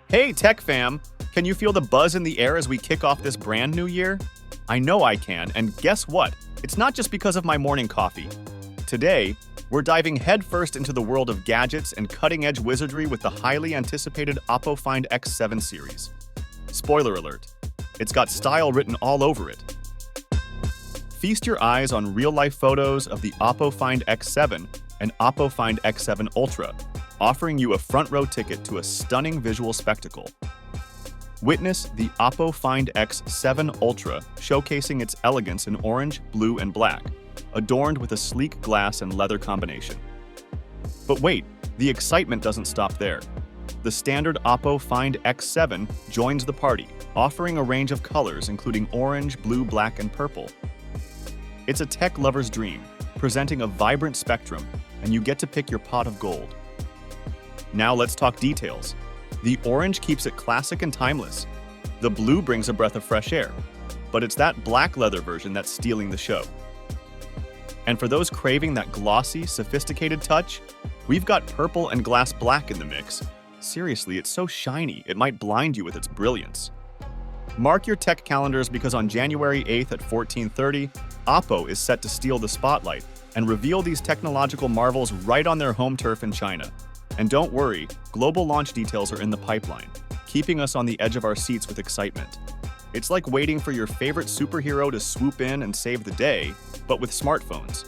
Hey, Tech Fam! Can you feel the buzz in the air as we kick off this brand new year? I know I can, and guess what? It's not just because of my morning coffee. Today, we're diving headfirst into the world of gadgets and cutting-edge wizardry with the highly anticipated OPPO Find X7 Series. Spoiler alert, it's got style written all over it. Feast your eyes on real-life photos of the OPPO Find X7 and OPPO Find X7 Ultra, offering you a front-row ticket to a stunning visual spectacle. Witness the OPPO Find X7 Ultra showcasing its elegance in orange, blue, and black, adorned with a sleek glass and leather combination. But wait, the excitement doesn't stop there. The standard OPPO Find X7 joins the party, offering a range of colors including orange, blue, black, and purple. It's a tech lover's dream, presenting a vibrant spectrum, and you get to pick your pot of gold. Now let's talk details. The orange keeps it classic and timeless. The blue brings a breath of fresh air, but it's that black leather version that's stealing the show. And for those craving that glossy, sophisticated touch, we've got purple and glass black in the mix. Seriously, it's so shiny, it might blind you with its brilliance. Mark your tech calendars because on January 8th at 14:30, OPPO is set to steal the spotlight and reveal these technological marvels right on their home turf in China. And don't worry, global launch details are in the pipeline, keeping us on the edge of our seats with excitement. It's like waiting for your favorite superhero to swoop in and save the day, but with smartphones.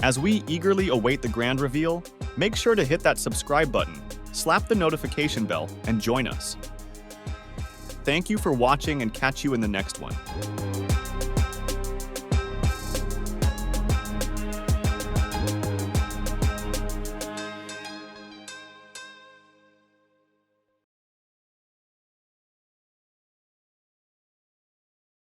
As we eagerly await the grand reveal, make sure to hit that subscribe button, slap the notification bell, and join us. Thank you for watching and catch you in the next one.